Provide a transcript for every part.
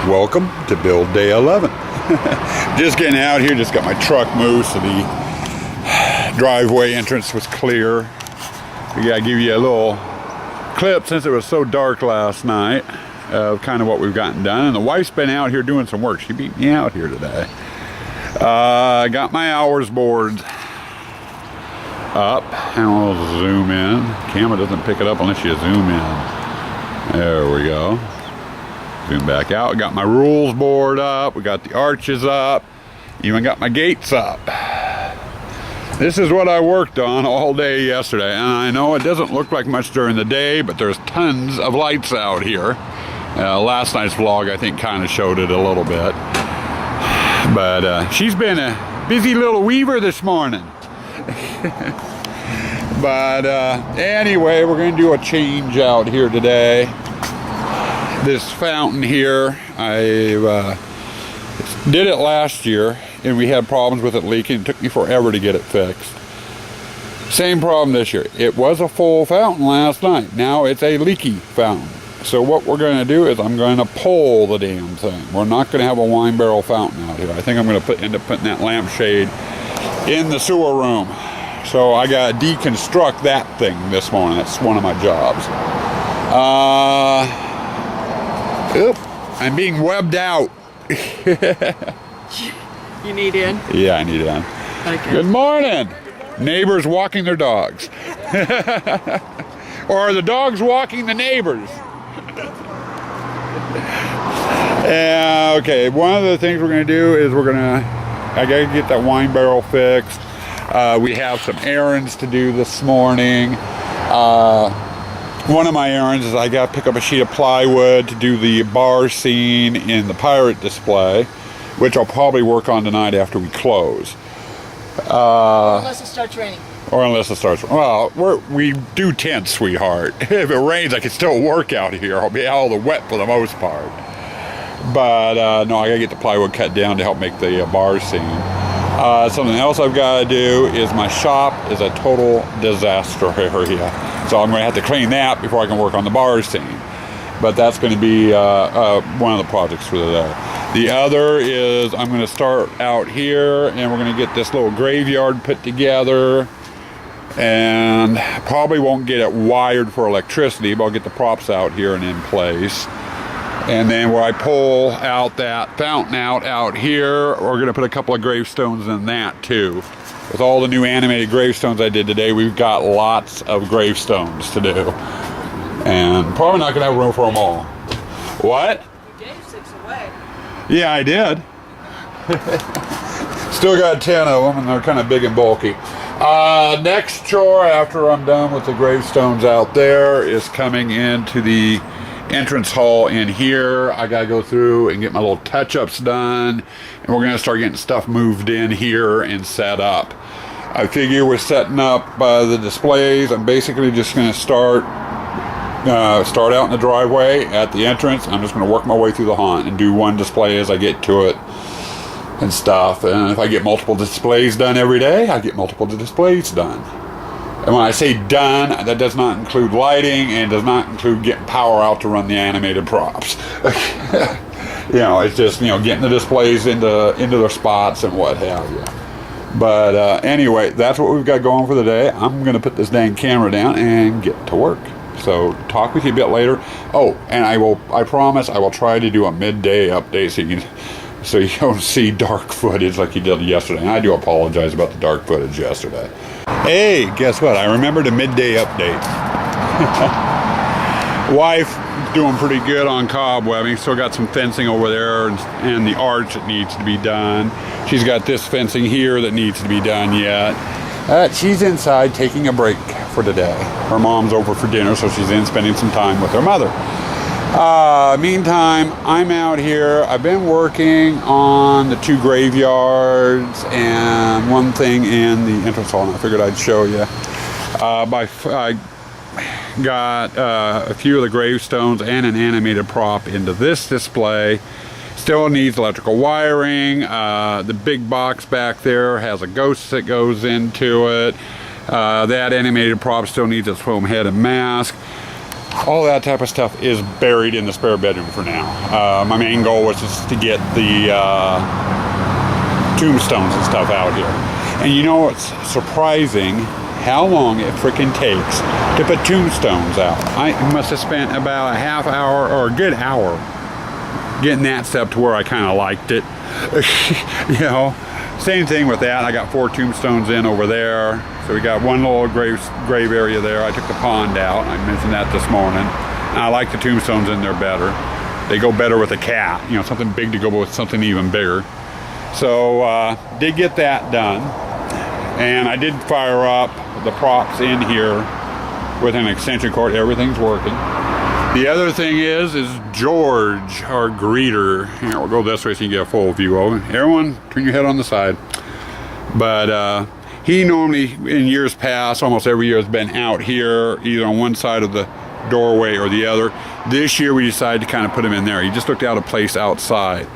Welcome to build day 11. Just getting out here, just got my truck moved so the driveway entrance was clear. We gotta give you a little clip since it was so dark last night of kind of what we've gotten done. And the wife's been out here doing some work. She beat me out here today. I got my hours board up, and I'll zoom in. Camera doesn't pick it up unless you zoom in. There we go. Zoom back out. Got my rules board up. We got the arches up. Even got my gates up. This is what I worked on all day yesterday, and I know it doesn't look like much during the day, but there's tons of lights out here. Last night's vlog, I think, kind of showed it a little bit. But she's been a busy little weaver this morning. But anyway, we're going to do a change out here today. This fountain here, I did it last year, and we had problems with it leaking. It took me forever to get it fixed. Same problem this year. It was a full fountain last night. Now it's a leaky fountain. So what we're going to do is I'm going to pull the damn thing. We're not going to have a wine barrel fountain out here. I think I'm going to end up putting that lampshade in the sewer room. So I got to deconstruct that thing this morning. That's one of my jobs. I'm being webbed out. You need in? Yeah, I need in. Okay. Good morning. Neighbors walking their dogs. Or are the dogs walking the neighbors? Okay, one of the things we're going to do is I got to get that wine barrel fixed. We have some errands to do this morning. One of my errands is I got to pick up a sheet of plywood to do the bar scene in the pirate display, which I'll probably work on tonight after we close. Unless it starts raining. Or unless it starts. Well, we do tent, sweetheart. If it rains, I can still work out here. I'll be out of the wet for the most part. But no, I got to get the plywood cut down to help make the bar scene. Something else I've got to do is my shop is a total disaster area. So I'm going to have to clean that before I can work on the bar scene. But that's going to be one of the projects for the day. The other is I'm going to start out here, and we're going to get this little graveyard put together. And probably won't get it wired for electricity, but I'll get the props out here and in place. And then where I pull out that fountain out here, we're going to put a couple of gravestones in that too. With all the new animated gravestones I did today, we've got lots of gravestones to do. And probably not going to have room for them all. What? You gave 6 away. Yeah, I did. Still got 10 of them, and they're kind of big and bulky. Next chore after I'm done with the gravestones out there is coming into the entrance hall in here. I gotta go through and get my little touch-ups done, and we're gonna start getting stuff moved in here and set up. I figure we're setting up the displays. I'm basically just gonna start out in the driveway at the entrance. I'm just gonna work my way through the haunt and do one display as I get to it and stuff. And if I get multiple displays done every day, I get multiple displays done. And when I say done, that does not include lighting and does not include getting power out to run the animated props. You know, it's just, getting the displays into their spots and what have you. But anyway, that's what we've got going for the day. I'm going to put this dang camera down and get to work. So talk with you a bit later. Oh, and I promise I will try to do a midday update so you don't see dark footage like you did yesterday. And I do apologize about the dark footage yesterday. Hey, guess what? I remembered a midday update. Wife doing pretty good on cobwebbing. Still got some fencing over there and the arch that needs to be done. She's got this fencing here that needs to be done yet. She's inside taking a break for today. Her mom's over for dinner, so she's in spending some time with her mother. Meantime, I'm out here. I've been working on the 2 graveyards and one thing in the entrance hall, and I figured I'd show you. I got a few of the gravestones and an animated prop into this display. Still needs electrical wiring. The big box back there has a ghost that goes into it. That animated prop still needs its foam head and mask. all that type of stuff is buried in the spare bedroom for now. My main goal was just to get the tombstones and stuff out here. And you know, it's surprising how long it freaking takes to put tombstones out. I must have spent about a half hour or a good hour getting that stuff to where I kind of liked it. You know, same thing with that. I got 4 tombstones in over there. So we got one little grave area there. I took the pond out. I mentioned that this morning. And I like the tombstones in there better. They go better with a cat. You know, something big to go with something even bigger. So did get that done. And I did fire up the props in here with an extension cord. Everything's working. The other thing is George, our greeter. Here, we'll go this way so you can get a full view of it. Everyone, turn your head on the side. But he normally, in years past, almost every year has been out here, either on one side of the doorway or the other. This year we decided to kind of put him in there. He just looked out of place outside.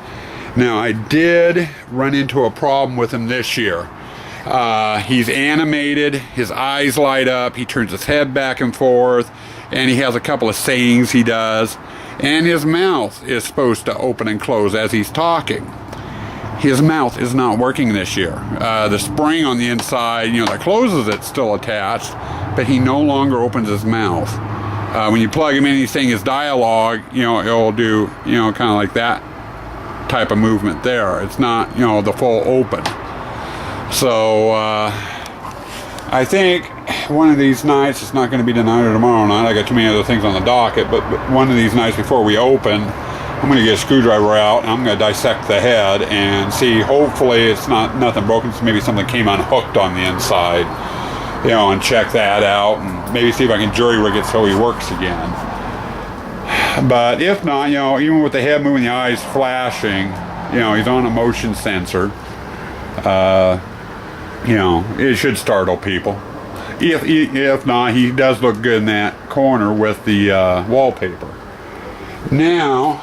Now, I did run into a problem with him this year. He's animated, his eyes light up, he turns his head back and forth, and he has a couple of sayings he does, and his mouth is supposed to open and close as he's talking. His mouth is not working this year. The spring on the inside, you know, that closes it's still attached, but he no longer opens his mouth. When you plug him in, he's saying his dialogue, you know, it'll do, you know, kind of like that type of movement there. It's not, you know, the full open. So I think one of these nights, it's not going to be tonight or tomorrow night, I got too many other things on the docket, but one of these nights before we open, I'm going to get a screwdriver out and I'm going to dissect the head and see, hopefully it's not nothing broken, so maybe something came unhooked on the inside, you know, and check that out and maybe see if I can jury rig it so he works again. But if not, you know, even with the head moving, the eyes flashing, you know, he's on a motion sensor. You know, it should startle people. If not, he does look good in that corner with the wallpaper. Now,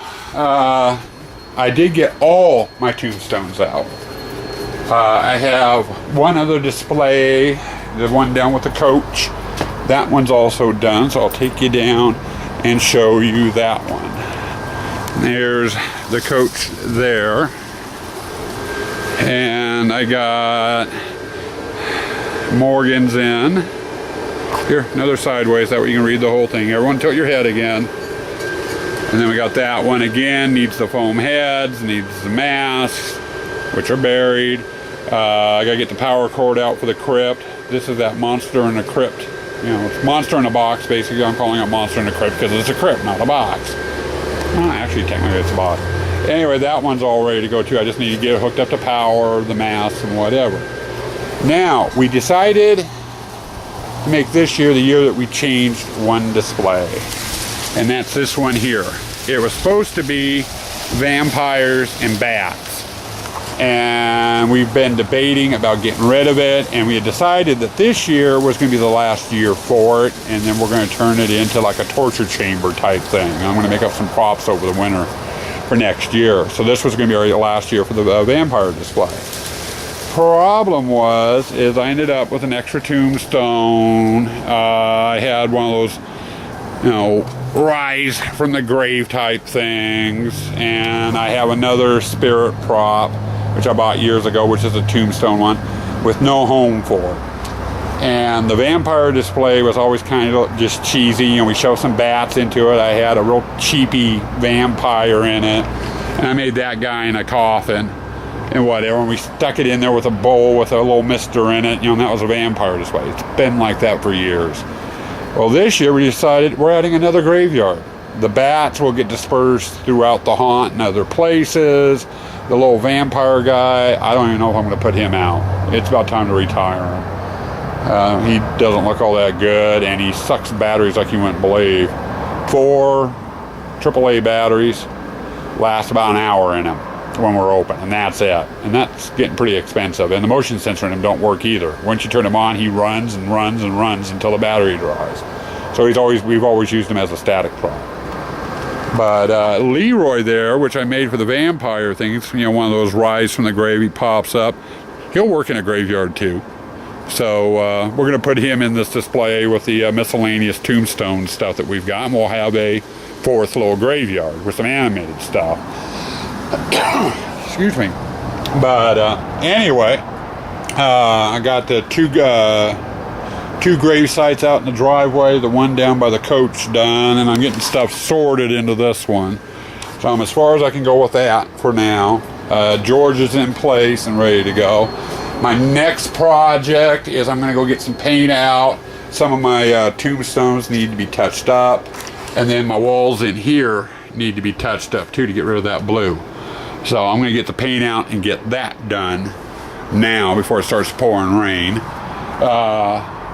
I did get all my tombstones out. I have one other display, the one down with the coach. That one's also done, so I'll take you down and show you that one. There's the coach there. And I got Morgan's in. Here, another sideways, that way you can read the whole thing. Everyone tilt your head again. And then we got that one again, needs the foam heads, needs the masks, which are buried. I gotta get the power cord out for the crypt. This is that monster in a crypt. You know, it's monster in a box, basically. I'm calling it monster in a crypt because it's a crypt, not a box. Well, actually, technically it's a box. Anyway, that one's all ready to go too. I just need to get it hooked up to power, the masts, and whatever. Now, we decided to make this year the year that we changed one display. And that's this one here. It was supposed to be vampires and bats. And we've been debating about getting rid of it. And we had decided that this year was going to be the last year for it. And then we're going to turn it into like a torture chamber type thing. I'm going to make up some props over the winter for next year. So this was going to be our last year for the vampire display. Problem is I ended up with an extra tombstone. I had one of those, you know, rise from the grave type things, and I have another spirit prop which I bought years ago, which is a tombstone one with no home for it. And the vampire display was always kind of just cheesy. You know, we shoved some bats into it. I had a real cheapy vampire in it, and I made that guy in a coffin and whatever, and we stuck it in there with a bowl with a little mister in it, you know, and that was a vampire display. It's been like that for years. Well, this year we decided we're adding another graveyard. The bats will get dispersed throughout the haunt and other places. The little vampire guy, I don't even know if I'm going to put him out. It's about time to retire him. He doesn't look all that good, and he sucks batteries like you wouldn't believe. 4 AAA batteries last about an hour in them when we're open, and that's it. And that's getting pretty expensive. And the motion sensor in him don't work either. Once you turn him on, he runs and runs and runs until the battery dries. So we've always used him as a static prop. But Leroy there, which I made for the vampire thing, it's, you know, one of those rise from the grave, he pops up. He'll work in a graveyard too. So we're going to put him in this display with the miscellaneous tombstone stuff that we've got, and we'll have a fourth little graveyard with some animated stuff. Excuse me. But anyway, I got the two grave sites out in the driveway, the one down by the coach done, and I'm getting stuff sorted into this one. So I'm as far as I can go with that for now. George is in place and ready to go. My next project is I'm going to go get some paint out. Some of my tombstones need to be touched up, and then my walls in here need to be touched up too to get rid of that blue. So I'm going to get the paint out and get that done now before it starts pouring rain.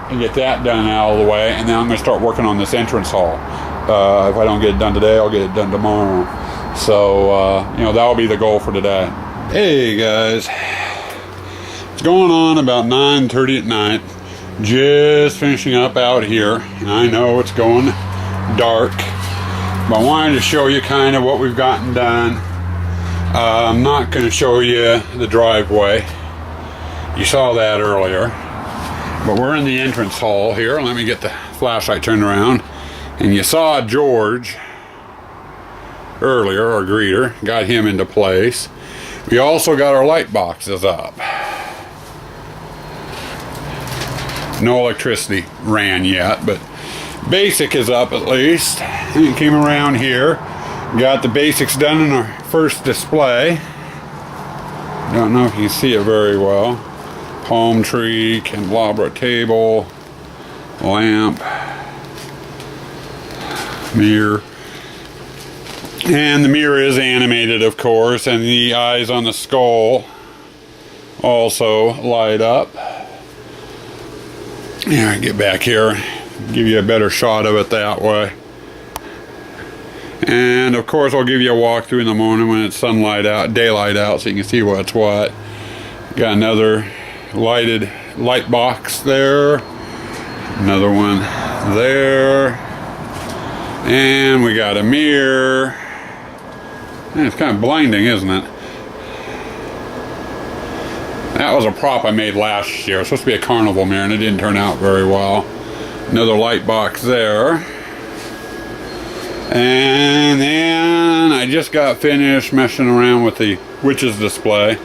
And get that done out of the way, and then I'm going to start working on this entrance hall. If I don't get it done today, I'll get it done tomorrow. So, you know, that'll be the goal for today. Hey guys, it's going on about 9:30 at night. Just finishing up out here. And I know it's going dark, but I wanted to show you kind of what we've gotten done. I'm not going to show you the driveway. You saw that earlier. But we're in the entrance hall here. Let me get the flashlight turned around. And you saw George earlier, our greeter. Got him into place. We also got our light boxes up. No electricity ran yet, but basic is up at least. And came around here. Got the basics done in our first display. Don't know if you can see it very well. Palm tree, candelabra table, lamp, mirror. And the mirror is animated, of course, and the eyes on the skull also light up. Yeah, get back here, give you a better shot of it that way. And of course I'll give you a walkthrough in the morning when it's sunlight out, daylight out, so you can see what's what. Got another lighted light box there, another one there, and we got a mirror. And it's kind of blinding, isn't it? That was a prop I made last year. It was supposed to be a carnival mirror and it didn't turn out very well. Another light box there. And then I just got finished messing around with the witch's display.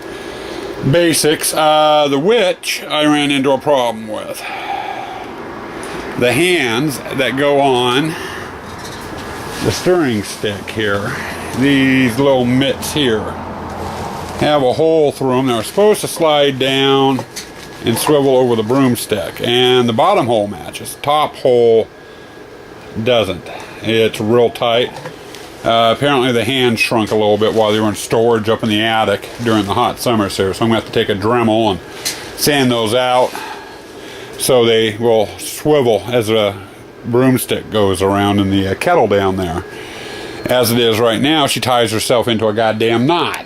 Basics. The witch I ran into a problem with. The hands that go on the stirring stick here, these little mitts here, have a hole through them. They're supposed to slide down and swivel over the broomstick, and the bottom hole matches. The top hole doesn't. It's real tight. Apparently the hands shrunk a little bit while they were in storage up in the attic during the hot summers here, so I'm going to have to take a Dremel and sand those out so they will swivel as the broomstick goes around in the kettle down there. As it is right now, she ties herself into a goddamn knot.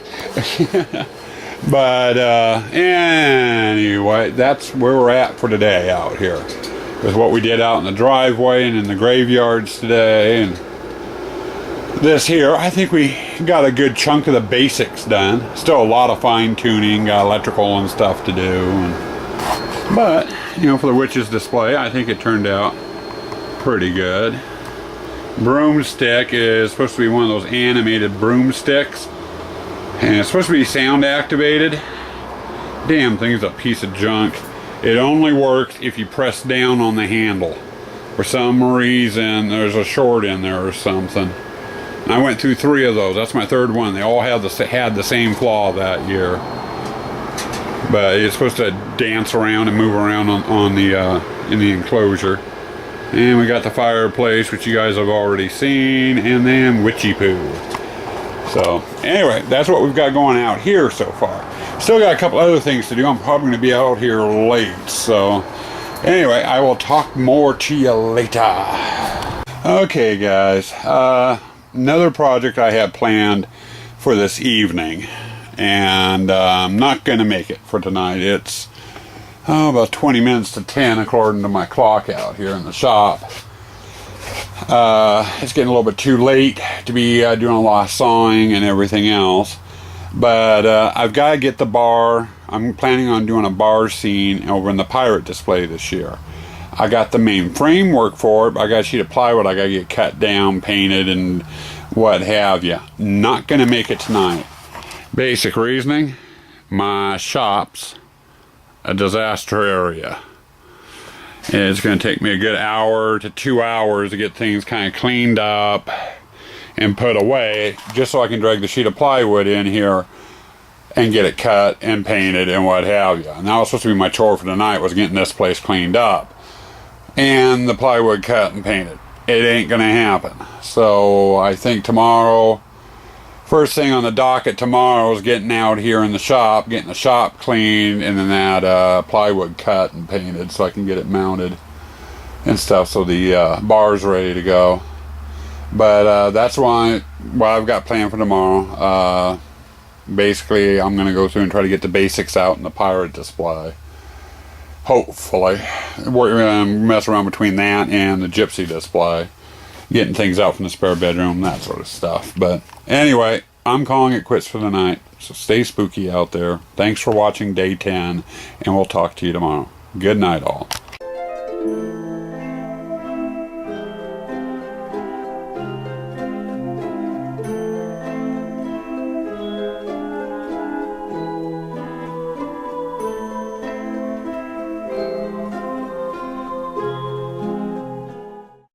But anyway, that's where we're at for today out here. With what we did out in the driveway and in the graveyards today, and this here, I think we got a good chunk of the basics done. Still a lot of fine tuning, got electrical and stuff to do. But, you know, for the witch's display, I think it turned out pretty good. Broomstick is supposed to be one of those animated broomsticks. And it's supposed to be sound activated. Damn thing's a piece of junk. It only works if you press down on the handle. For some reason, there's a short in there or something. I went through 3 of those. That's my 3rd one. They all had the same flaw that year. But it's supposed to dance around and move around on the in the enclosure. And we got the fireplace, which you guys have already seen, and then witchy poo. So anyway, that's what we've got going out here so far. Still got a couple other things to do. I'm probably going to be out here late. So anyway, I will talk more to you later. Okay, guys. Another project I had planned for this evening, and I'm not going to make it for tonight. It's about 20 minutes to 10 according to my clock out here in the shop. It's getting a little bit too late to be doing a lot of sawing and everything else, but I've got to get the bar I'm planning on doing a bar scene over in the Pirate display this year. I got the main framework for it, but I got a sheet of plywood I got to get cut down, painted, and what have you. Not going to make it tonight. Basic reasoning, my shop's a disaster area. It's going to take me a good hour to 2 hours to get things kind of cleaned up and put away, just so I can drag the sheet of plywood in here and get it cut and painted and what have you. And that was supposed to be my chore for tonight, was getting this place cleaned up and the plywood cut and painted. It ain't going to happen. So I think tomorrow, first thing on the docket tomorrow is getting out here in the shop, getting the shop cleaned, and then that plywood cut and painted so I can get it mounted and stuff, so the bar's ready to go. But that's what I've got planned for tomorrow. Basically, I'm going to go through and try to get the basics out in the Pirate display. Hopefully. We're going to mess around between that and the Gypsy display. Getting things out from the spare bedroom, that sort of stuff. But anyway, I'm calling it quits for the night. So stay spooky out there. Thanks for watching day 10, and we'll talk to you tomorrow. Good night, all.